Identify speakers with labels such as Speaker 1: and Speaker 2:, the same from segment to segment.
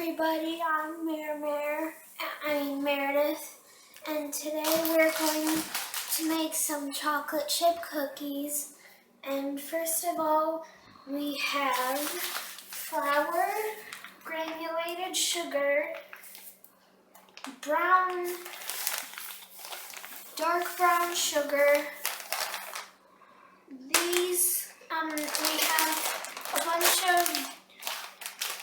Speaker 1: everybody, I'm Meredith, and today we're going to make some chocolate chip cookies. And first of all, we have flour, granulated sugar, dark brown sugar. We have a bunch of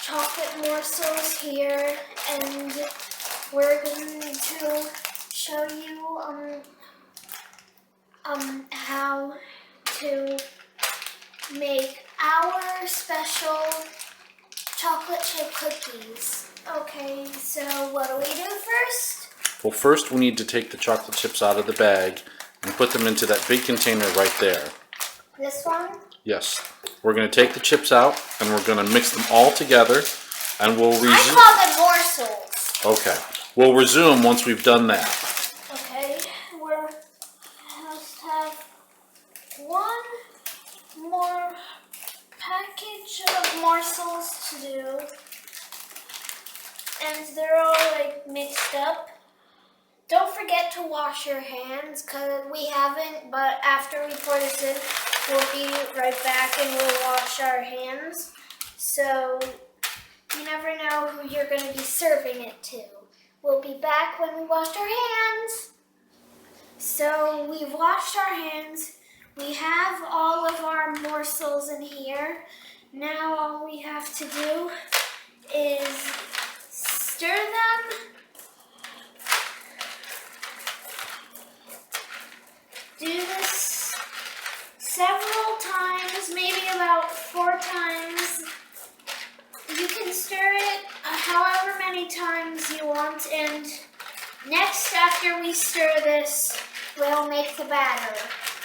Speaker 1: chocolate morsels here, and we're going to show you how to make our special chocolate chip cookies. Okay, so what do we do first?
Speaker 2: Well, first we need to take the chocolate chips out of the bag and put them into that big container right there.
Speaker 1: This one?
Speaker 2: Yes. We're going to take the chips out and we're going to mix them all together, and we'll resume.
Speaker 1: I call them morsels.
Speaker 2: Okay. We'll resume once we've done that.
Speaker 1: Okay. We're just have one more package of morsels to do, and they're all like mixed up. Don't forget to wash your hands, because we haven't, but after we pour this in, we'll be right back and we'll wash our hands. So you never know who you're going to be serving it to. We'll be back when we wash our hands. So we've washed our hands. We have all of our morsels in here. Now all we have to do is stir them. Do this several times, maybe about 4 times. You can stir it however many times you want, and next, after we stir this, we'll make the batter.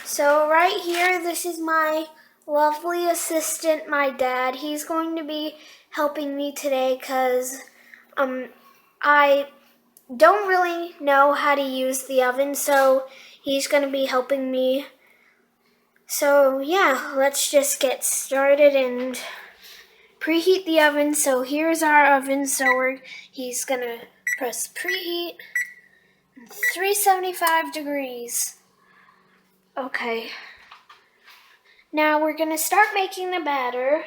Speaker 1: So right here, this is my lovely assistant, my dad. He's going to be helping me today because I don't really know how to use the oven, so he's going to be helping me. So yeah, let's just get started and preheat the oven. So here's our oven. So he's going to press preheat, 375 degrees. Okay. Now we're going to start making the batter.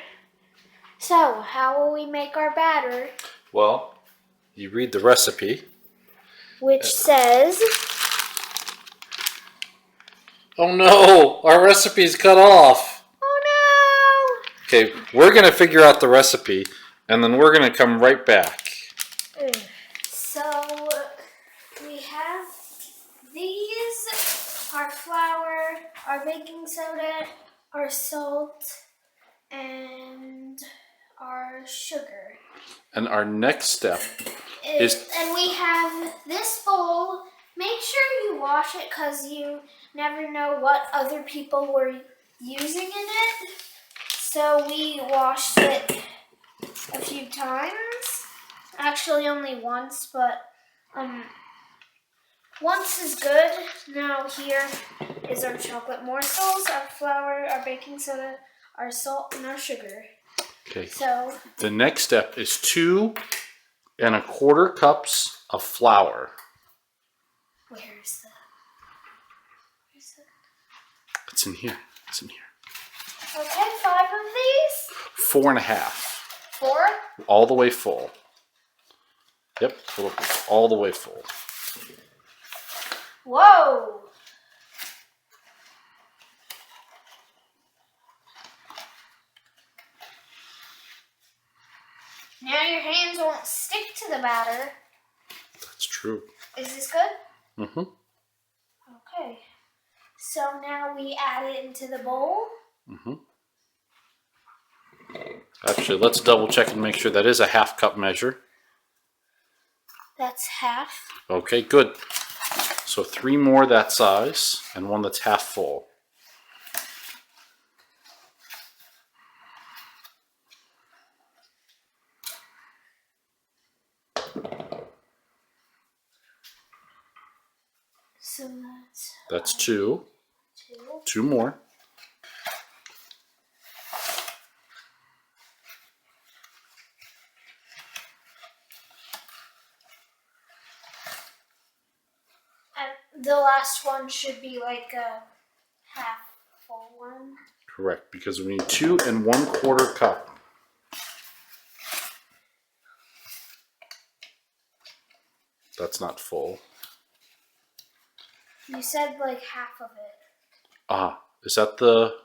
Speaker 1: So how will we make our batter?
Speaker 2: Well, you read the recipe.
Speaker 1: Which says...
Speaker 2: Oh no! Our recipe's cut off!
Speaker 1: Oh no!
Speaker 2: Okay, we're going to figure out the recipe, and then we're going to come right back.
Speaker 1: So, we have these, our flour, our baking soda, our salt, and our sugar.
Speaker 2: And our next step is...
Speaker 1: And we have this bowl. Make sure you wash it, because you never know what other people were using in it. So we washed it a few times. Actually, only once, but once is good. Now here is our chocolate morsels, our flour, our baking soda, our salt, and our sugar.
Speaker 2: Okay.
Speaker 1: So
Speaker 2: the next step is 2 1/4 cups of flour.
Speaker 1: Where's it?
Speaker 2: It's in here. It's in here.
Speaker 1: Okay, 5 of these.
Speaker 2: 4 1/2.
Speaker 1: 4?
Speaker 2: All the way full. Yep, all the way full.
Speaker 1: Whoa! Now your hands won't stick to the batter.
Speaker 2: That's true.
Speaker 1: Is this good?
Speaker 2: Mm-hmm.
Speaker 1: Okay. So now we add it into the bowl.
Speaker 2: Mm-hmm. Actually, let's double check and make sure that is a 1/2 cup measure.
Speaker 1: That's half.
Speaker 2: Okay, good. So 3 more that size and 1 that's half full.
Speaker 1: So
Speaker 2: That's 2.
Speaker 1: 2.
Speaker 2: 2 more.
Speaker 1: the last one should be like a half full one.
Speaker 2: Correct, because we need 2 1/4 cup. That's not full.
Speaker 1: You said like half of it.
Speaker 2: Ah, is that the...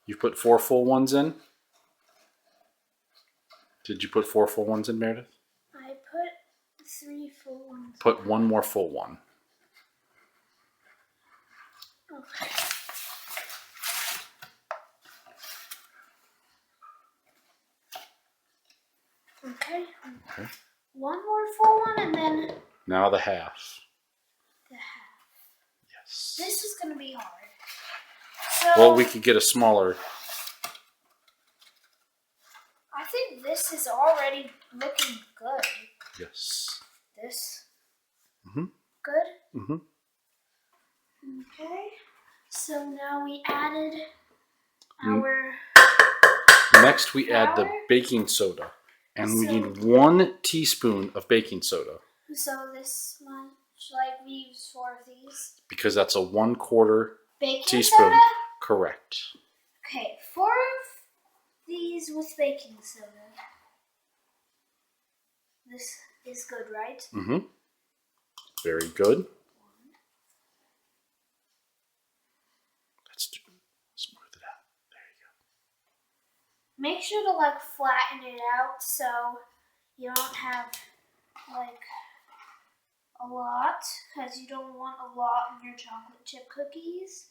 Speaker 2: You put 4 full ones in? Did you put 4 full ones in, Meredith?
Speaker 1: I put 3 full ones.
Speaker 2: Put 1 more full one.
Speaker 1: Okay. Okay.
Speaker 2: Okay.
Speaker 1: 1 more full one and then
Speaker 2: Now the half.
Speaker 1: the half.
Speaker 2: Yes.
Speaker 1: This is going to be hard. So,
Speaker 2: Well, we could get a smaller...
Speaker 1: I think this is already looking good.
Speaker 2: Yes.
Speaker 1: This.
Speaker 2: Mhm.
Speaker 1: Good?
Speaker 2: Mhm.
Speaker 1: Okay. So now we added our...
Speaker 2: Next, we add the
Speaker 1: Flour?
Speaker 2: baking soda. And we
Speaker 1: So-
Speaker 2: need 1 teaspoon of baking soda.
Speaker 1: So this much, like we use 4 of these.
Speaker 2: Because that's a 1/4
Speaker 1: Baking
Speaker 2: teaspoon.
Speaker 1: soda?
Speaker 2: Correct.
Speaker 1: Okay, 4 of these with baking soda. This is good, right?
Speaker 2: Mm-hmm. Very good. Let's smooth it out. There you go.
Speaker 1: Make sure to like flatten it out so you don't have like a lot, because you don't want a lot in your chocolate chip cookies.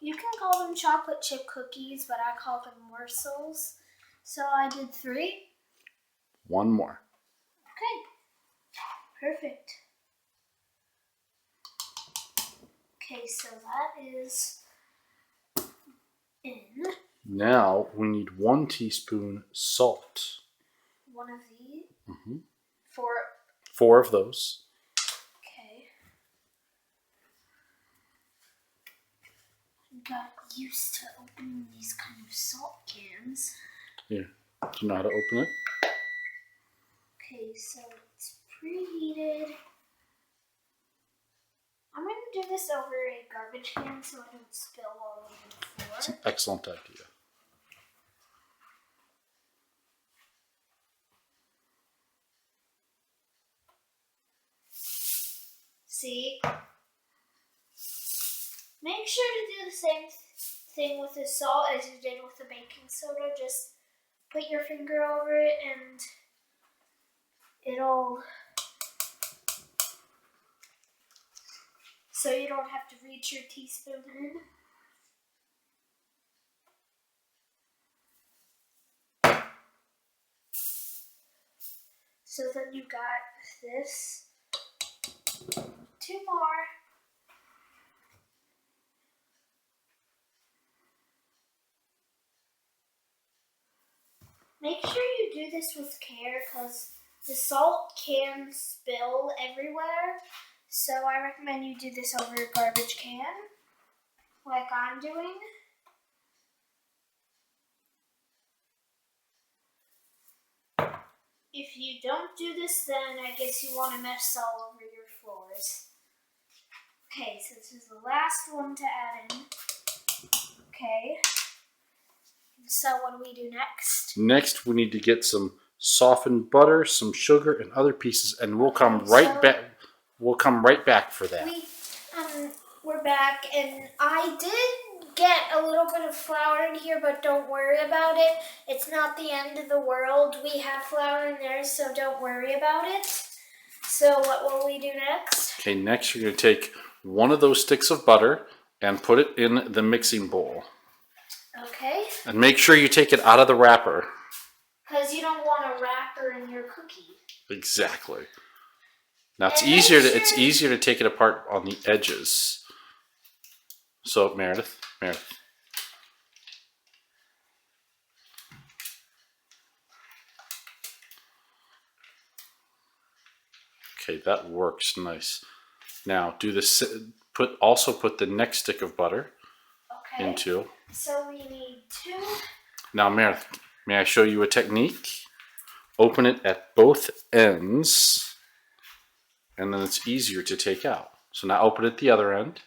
Speaker 1: You can call them chocolate chip cookies, but I call them morsels. So I did 3.
Speaker 2: 1 more.
Speaker 1: Okay, perfect. Okay, so that is in
Speaker 2: Now we need 1 teaspoon salt.
Speaker 1: 1 of these.
Speaker 2: Mm-hmm.
Speaker 1: 4.
Speaker 2: 4 of those.
Speaker 1: Okay. Got used to opening these kind of salt cans.
Speaker 2: Here. Do you know how to open it?
Speaker 1: Okay, so it's preheated. I'm going to do this over a garbage can so I don't spill all over the
Speaker 2: It's an
Speaker 1: floor.
Speaker 2: excellent idea.
Speaker 1: See? Make sure to do the same thing with the salt as you did with the baking soda. Just put your finger over it and it'll... So you don't have to reach your teaspoon in. So then you got this. 2 more. Make sure you do this with care because the salt can spill everywhere. So I recommend you do this over a garbage can, like I'm doing. If you don't do this, then I guess you want to mess all over your floors. Okay, so this is the last one to add in. Okay. So what do we do next?
Speaker 2: Next, we need to get some softened butter, some sugar, and other pieces, and we'll come right back. We'll come right back for that.
Speaker 1: We're back, and I did get a little bit of flour in here, but don't worry about it. It's not the end of the world. We have flour in there, so don't worry about it. So what will we do next?
Speaker 2: Okay, next you're going to take 1 of those sticks of butter and put it in the mixing bowl.
Speaker 1: Okay.
Speaker 2: And make sure you take it out of the wrapper.
Speaker 1: Because you don't want a wrapper in your cookie.
Speaker 2: Exactly. Now it's
Speaker 1: And
Speaker 2: it's easier to take it apart on the edges. So Meredith. Okay, that works nice. Now do this. Also put the next stick of butter into.
Speaker 1: So we need 2.
Speaker 2: Now Meredith, may I show you a technique? open it at both ends, and then it's easier to take out. So now open it the other end.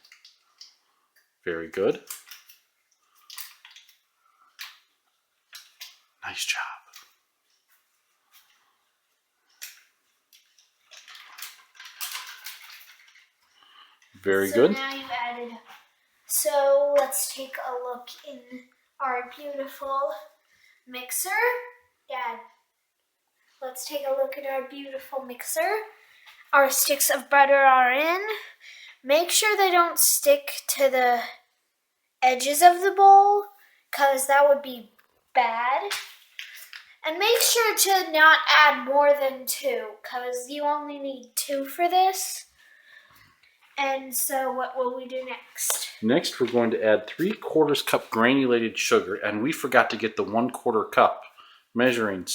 Speaker 2: Very good. Nice job. Very good.
Speaker 1: So now you've added. So let's take a look in our beautiful mixer. Dad, let's take a look at our beautiful mixer. Our sticks of butter are in. Make sure they don't stick to the edges of the bowl, because that would be bad. And make sure to not add more than 2, because you only need 2 for this. And so what will we do next?
Speaker 2: Next, we're going to add 3/4 cup granulated sugar, and we forgot to get the 1/4 cup measuring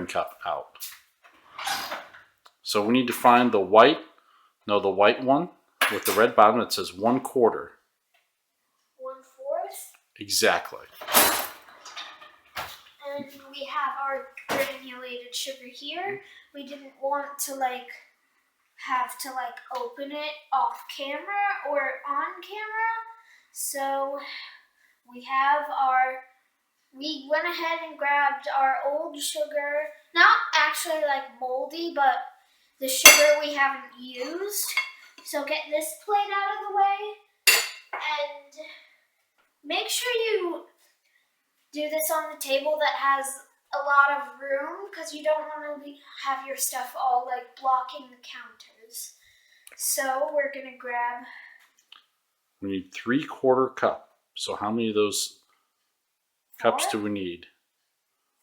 Speaker 2: cup out. So we need to find the white one with the red bottom that says 1/4.
Speaker 1: 1/4.
Speaker 2: Exactly.
Speaker 1: And we have our granulated sugar here. We didn't want to have to open it off camera or on camera. So we went ahead and grabbed our old sugar, not actually moldy, but the sugar we haven't used. So get this plate out of the way and make sure you do this on the table that has a lot of room, because you don't want to have your stuff all blocking the counters. So we're going to grab...
Speaker 2: We need 3/4 cup. So how many of those cups do we need?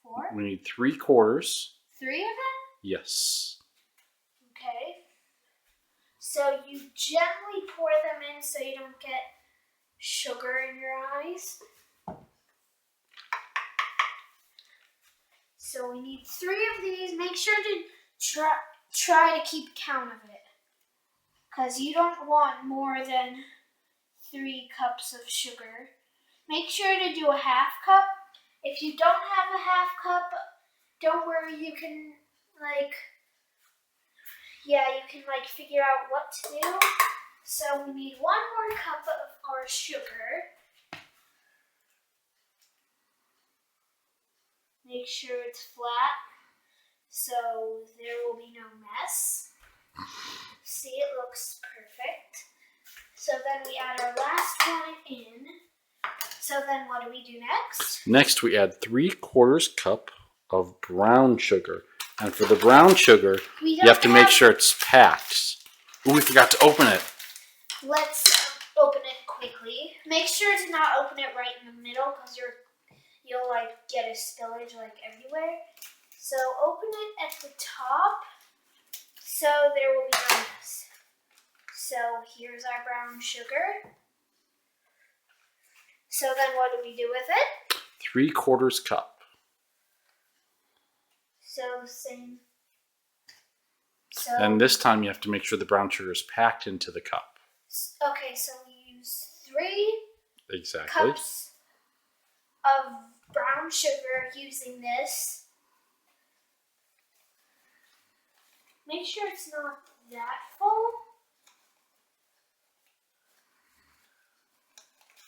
Speaker 1: 4?
Speaker 2: We need 3/4.
Speaker 1: 3 of them?
Speaker 2: Yes.
Speaker 1: Okay. So you gently pour them in so you don't get sugar in your eyes. So we need 3 of these. Make sure to try to keep count of it, because you don't want more than 3 cups of sugar. Make sure to do a 1/2 cup. If you don't have a 1/2 cup, don't worry. You can figure out what to do. So we need 1 more cup of our sugar. Make sure it's flat so there will be no mess. See, it looks perfect. So then we add our last one in. So then what do we do next?
Speaker 2: Next, we add 3/4 cup of brown sugar. And for the brown sugar, you have to make sure it's packed. Ooh, we forgot to open it.
Speaker 1: Let's open it quickly. Make sure to not open it right in the middle, because you'll get a spillage everywhere. So open it at the top so there will be no mess. So here's our brown sugar. So then what do we do with it?
Speaker 2: 3/4 cup.
Speaker 1: So same.
Speaker 2: And this time you have to make sure the brown sugar is packed into the cup.
Speaker 1: Okay, so we use 3
Speaker 2: Exactly.
Speaker 1: cups of brown sugar using this. Make sure it's not that full.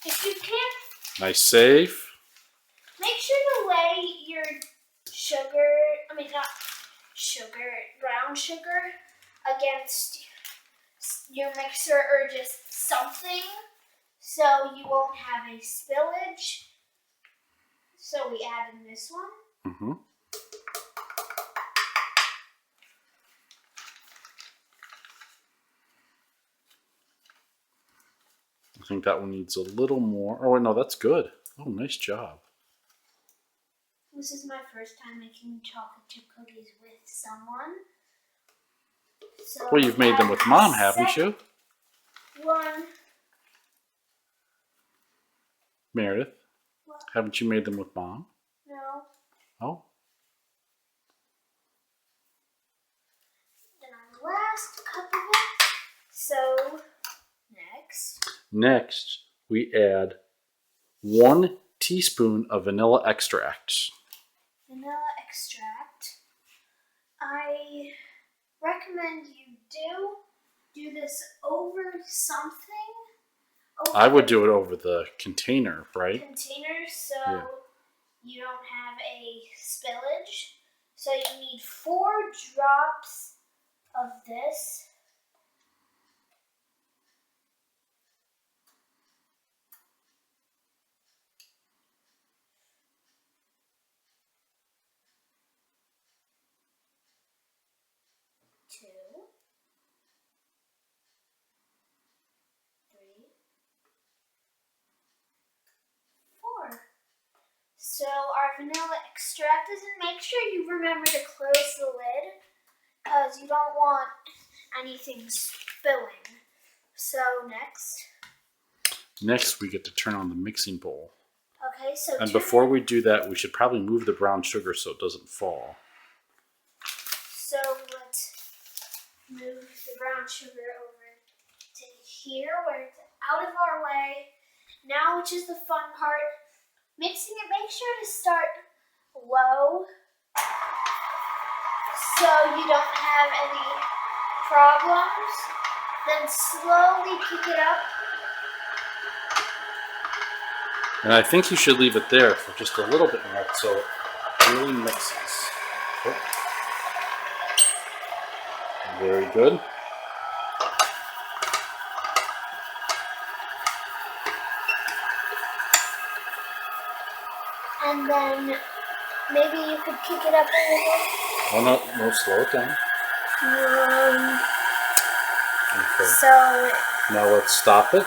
Speaker 1: If you can't,
Speaker 2: Nice save.
Speaker 1: make sure to lay your brown sugar against your mixer or just something so you won't have a spillage. So we add in this one.
Speaker 2: Mm-hmm. I think that one needs a little more. Oh, no, that's good. Oh, nice job.
Speaker 1: This is my first time making chocolate chip cookies with someone. So
Speaker 2: Well, you've made them with Mom, haven't you?
Speaker 1: One.
Speaker 2: Meredith,
Speaker 1: What?
Speaker 2: haven't you made them with Mom?
Speaker 1: No.
Speaker 2: Oh.
Speaker 1: Then our last cup of it. So,
Speaker 2: Next, we add 1 teaspoon of vanilla extract.
Speaker 1: vanilla extract. I recommend you do this over something.
Speaker 2: I would do it over the container, right?
Speaker 1: Container, so you don't have a spillage. So you need 4 drops of this. Two, 3, 4. So our vanilla extract is in. Make sure you remember to close the lid because you don't want anything spilling. So
Speaker 2: Next, we get to turn on the mixing bowl.
Speaker 1: Okay, so
Speaker 2: and before we do that, we should probably move the brown sugar so it doesn't fall.
Speaker 1: So let's move the brown sugar over to here where it's out of our way. Now, which is the fun part, mixing it, make sure to start low so you don't have any problems. Then slowly pick it up.
Speaker 2: And I think you should leave it there for just a little bit more so it really mixes. Oh. Very good.
Speaker 1: And then maybe you could pick it up a little.
Speaker 2: Oh, no, slow it down. Okay.
Speaker 1: So
Speaker 2: now let's stop it.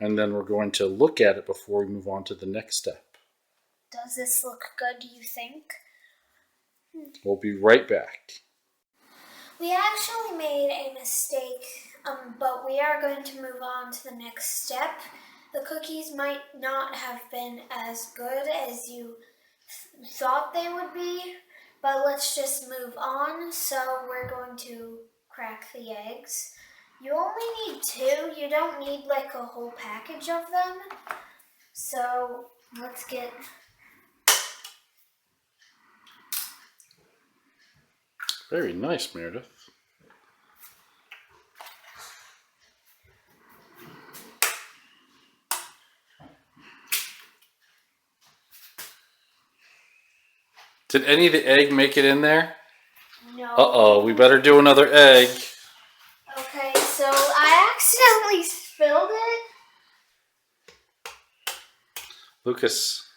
Speaker 2: And then we're going to look at it before we move on to the next step.
Speaker 1: Does this look good, do you think?
Speaker 2: We'll be right back.
Speaker 1: We actually made a mistake, but we are going to move on to the next step. The cookies might not have been as good as you thought they would be, but let's just move on. So we're going to crack the eggs. You only need 2. You don't need like a whole package of them. So let's get...
Speaker 2: Very nice, Meredith. Did any of the egg make it in there?
Speaker 1: No.
Speaker 2: Uh-oh, we better do another egg.
Speaker 1: Okay, so I accidentally spilled it.
Speaker 2: Lucas,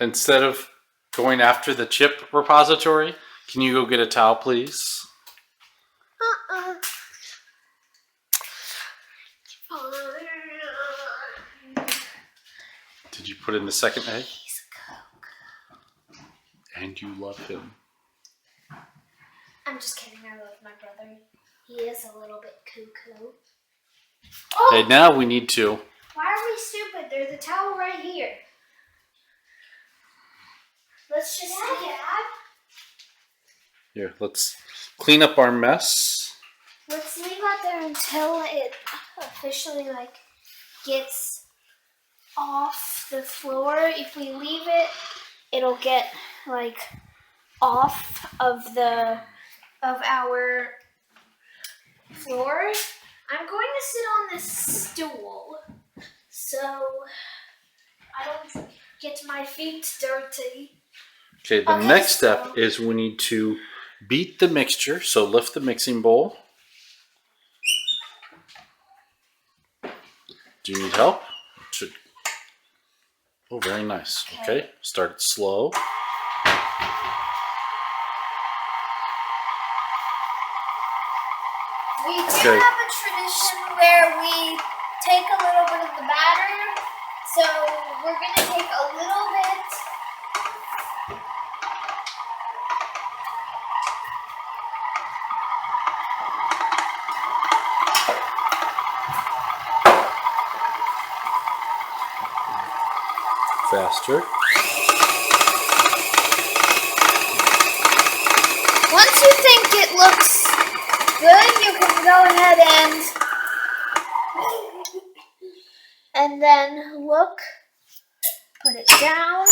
Speaker 2: instead of going after the chip repository, can you go get a towel, please? Did you put in the second egg?
Speaker 1: He's a Coke.
Speaker 2: And you love him.
Speaker 1: I'm just kidding, I love my brother. He is a little bit cuckoo.
Speaker 2: Oh! Okay, now we need to...
Speaker 1: Why are we stupid? There's a towel right here. Let's just
Speaker 2: Here, let's clean up our mess.
Speaker 1: Let's leave it there until it officially gets off the floor. If we leave it, it'll get off of our floor. I'm going to sit on this stool so I don't get my feet dirty.
Speaker 2: Okay, the next step is we need to beat the mixture. So lift the mixing bowl. Do you need help? Oh, very nice. Okay, start it slow.
Speaker 1: We do have a tradition where we take a little bit of the batter. So we're going to take a little bit.
Speaker 2: Faster.
Speaker 1: Once you think it looks good, you can go ahead and then look, put it down,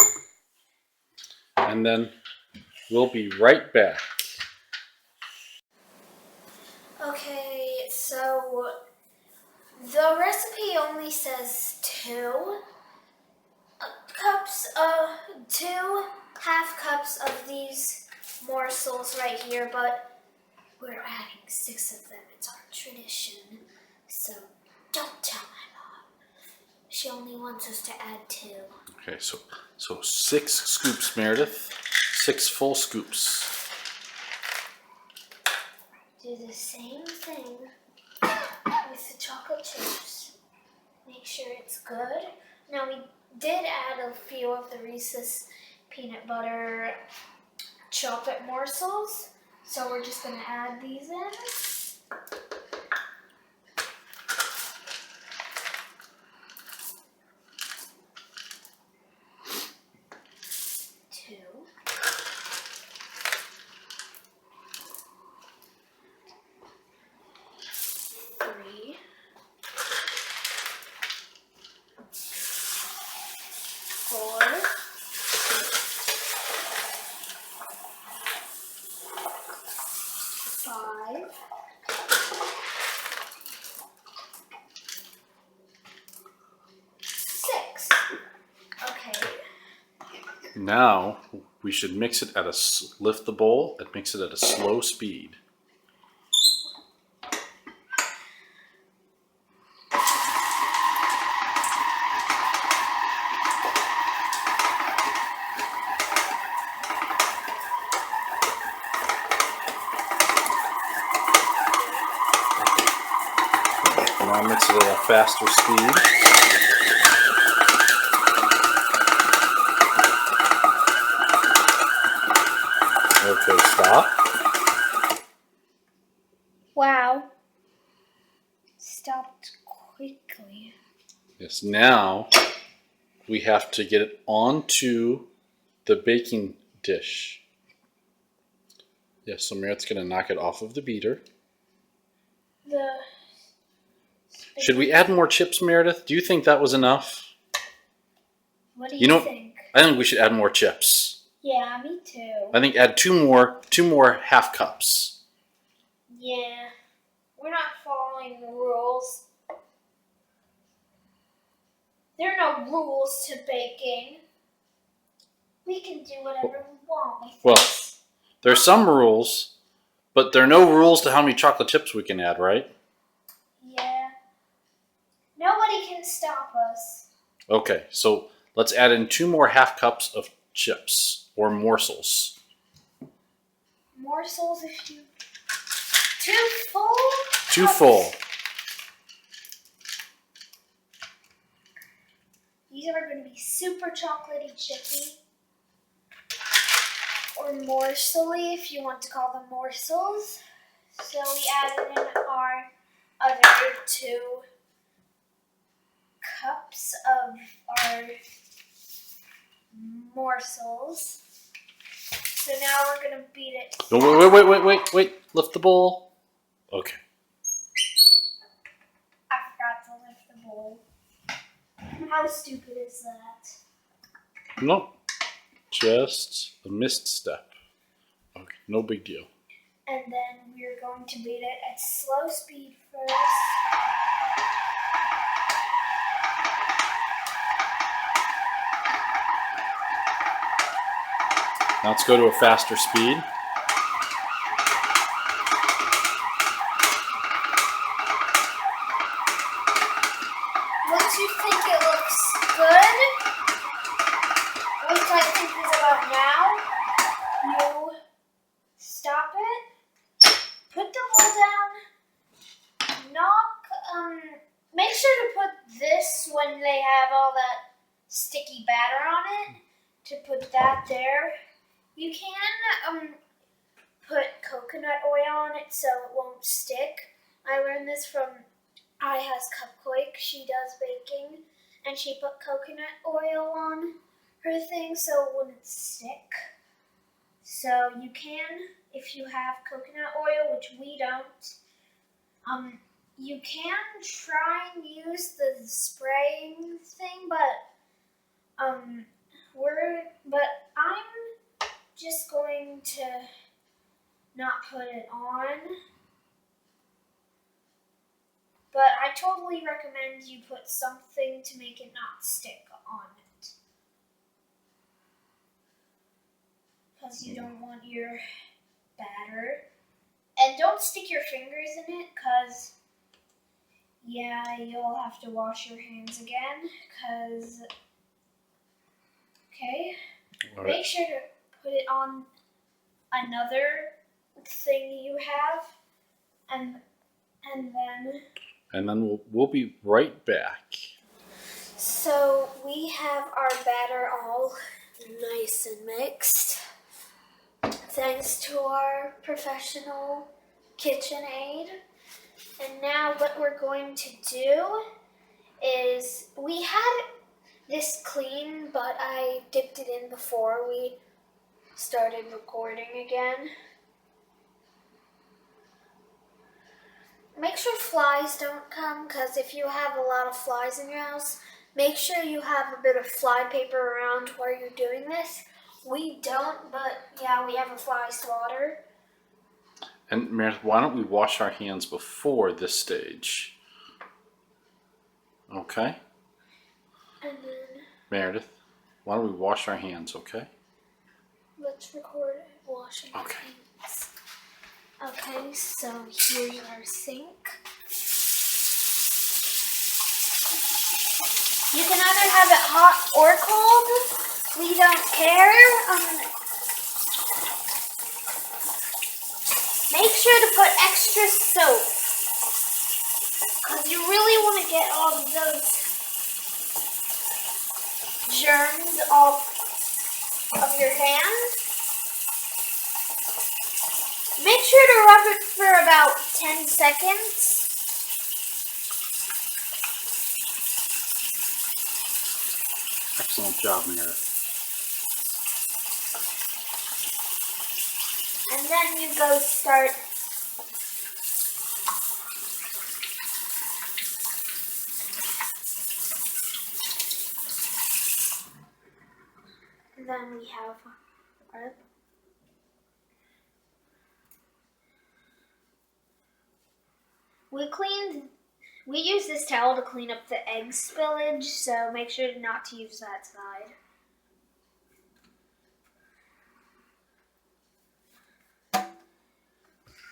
Speaker 2: and then we'll be right back.
Speaker 1: Okay, so the recipe only says 2 cups of these morsels right here, but we're adding 6 of them. It's our tradition. So don't tell my mom. She only wants us to add 2.
Speaker 2: Okay, so 6 scoops, Meredith. 6 full scoops.
Speaker 1: Do the same thing with the chocolate chips. Make sure it's good. Now we did add a few of the Reese's peanut butter chocolate morsels, so we're just going to add these in. Two. 3. 4. 5. 6. Okay.
Speaker 2: Now we should mix it lift the bowl and mix it at a slow speed. Now mix it at a faster speed. Okay, stop.
Speaker 1: Wow. Stopped quickly.
Speaker 2: Yes, now we have to get it onto the baking dish. Yes, so Meredith's going to knock it off of the beater. Should we add more chips, Meredith? Do you think that was enough?
Speaker 1: What do you think?
Speaker 2: I think we should add more chips.
Speaker 1: Yeah, me too.
Speaker 2: I think add two more half cups.
Speaker 1: Yeah. We're not following the rules. There are no rules to baking. We can do whatever we want with this.
Speaker 2: There's some rules, but there are no rules to how many chocolate chips we can add, right?
Speaker 1: Yeah. Nobody can stop us.
Speaker 2: Okay, so let's add in 2 more half cups of chips or morsels.
Speaker 1: Morsels if you... 2 full?
Speaker 2: 2 full.
Speaker 1: These are going to be super chocolatey chippy. Or morsely if you want to call them morsels. So we added in our other 2 cups of our morsels. So now we're going to beat it.
Speaker 2: Wait. Lift the bowl. Okay.
Speaker 1: I forgot to lift the bowl. How stupid is that?
Speaker 2: Nope. Just a missed step. Okay, no big deal.
Speaker 1: And then we're going to beat it at slow speed first.
Speaker 2: Now let's go to a faster speed.
Speaker 1: Once you think it looks good, which I think is about now, you stop it, put the bowl down, make sure to put this when they have all that sticky batter on it, to put that there. You can put coconut oil on it so it won't stick. I learned this from Iha's Cupcake. She does baking, and she put coconut oil on her thing so it wouldn't stick. So you can, if you have coconut oil, which we don't, you can try and use the spraying thing, but I'm just going to not put it on. But I totally recommend you put something to make it not stick on it. Because you don't want your batter. And don't stick your fingers in it, because, yeah, you'll have to wash your hands again. Because, okay,
Speaker 2: All right.
Speaker 1: make sure to put it on another thing you have. And
Speaker 2: then we'll be right back.
Speaker 1: so we have our batter all nice and mixed. Thanks to our professional kitchen aid. And now what we're going to do is, we had this clean, but I dipped it in before we started recording again. Make sure flies don't come, because if you have a lot of flies in your house, make sure you have a bit of fly paper around while you're doing this. We don't, but yeah, we have a fly swatter.
Speaker 2: And Meredith, why don't we wash our hands before this stage? Okay?
Speaker 1: And then
Speaker 2: Meredith, why don't we wash our hands, okay?
Speaker 1: let's record washing
Speaker 2: Okay.
Speaker 1: hands. Okay, so here's our sink. You can either have it hot or cold. We don't care. Make sure to put extra soap, because you really want to get all of those germs off of your hands. Make sure to rub it for about 10 seconds.
Speaker 2: Excellent job, Meredith.
Speaker 1: And then you go start. And then we have our. We use this towel to clean up the egg spillage, so make sure not to use that side.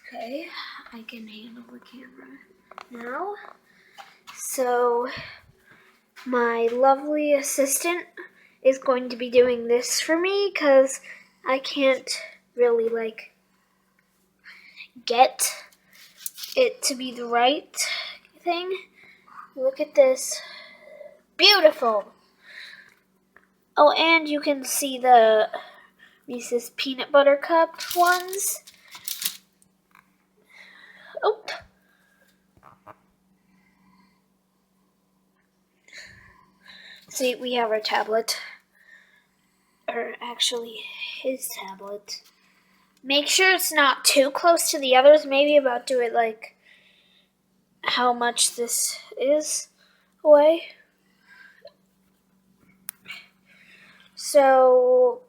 Speaker 1: Okay, I can handle the camera now. So, my lovely assistant is going to be doing this for me, because I can't really, get it to be the right thing. Look at this. Beautiful! Oh, and you can see the Reese's Peanut Butter Cup ones. Oh. See, we have our tablet. Or actually, his tablet. Make sure it's not too close to the others. Maybe about do it like how much this is away. So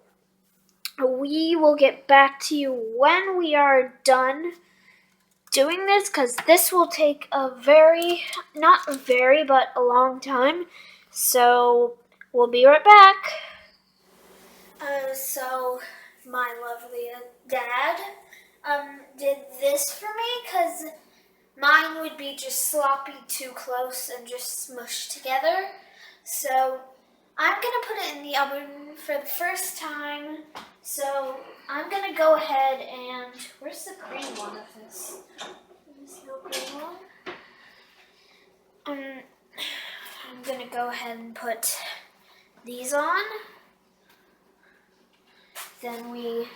Speaker 1: we will get back to you when we are done doing this, because this will take not very, but a long time. So we'll be right back. So my lovely dad did this for me, because mine would be just sloppy too close and just smushed together. So I'm going to put it in the oven for the first time. So I'm going to go ahead and... Where's the green one of this? There's no green one. I'm going to go ahead and put these on. Then we...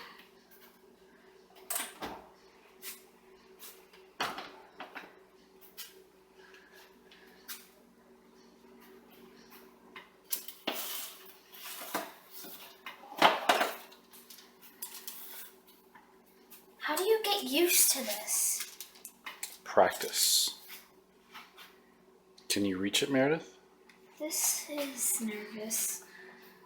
Speaker 1: How do you get used to this?
Speaker 2: Practice. Can you reach it, Meredith?
Speaker 1: This is nervous.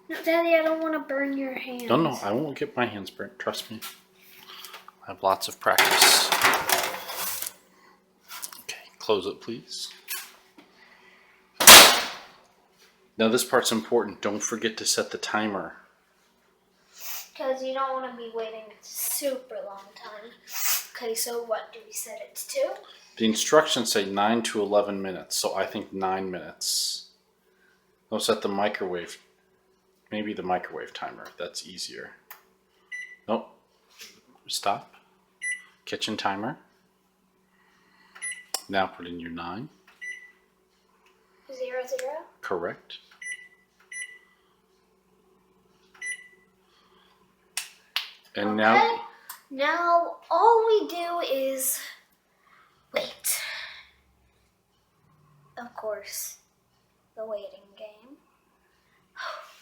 Speaker 1: No, Daddy, I don't want to burn your hands.
Speaker 2: No, I won't get my hands burnt. Trust me. I have lots of practice. Okay, close it, please. Now this part's important. Don't forget to set the timer.
Speaker 1: Because you don't want to be waiting a super long time. Okay, so what do we set it to?
Speaker 2: The instructions say 9 to 11 minutes, so I think 9 minutes. I'll set the microwave. Maybe the microwave timer. That's easier. Nope. Stop. Kitchen timer. Now put in your 9.
Speaker 1: 0, 0.
Speaker 2: Correct. And
Speaker 1: Okay. Now all we do is wait. Of course, the waiting game.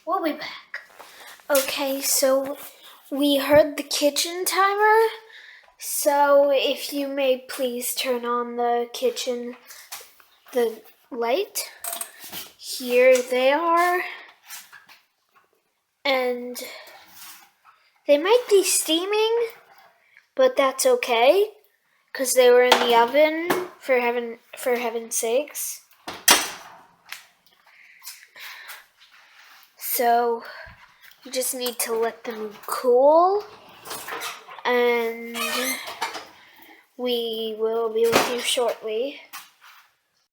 Speaker 1: We'll be back. Okay, so we heard the kitchen timer. So if you may please turn on the kitchen, the light. Here they are. And they might be steaming, but that's okay, because they were in the oven, for heaven's sakes. So you just need to let them cool, and we will be with you shortly.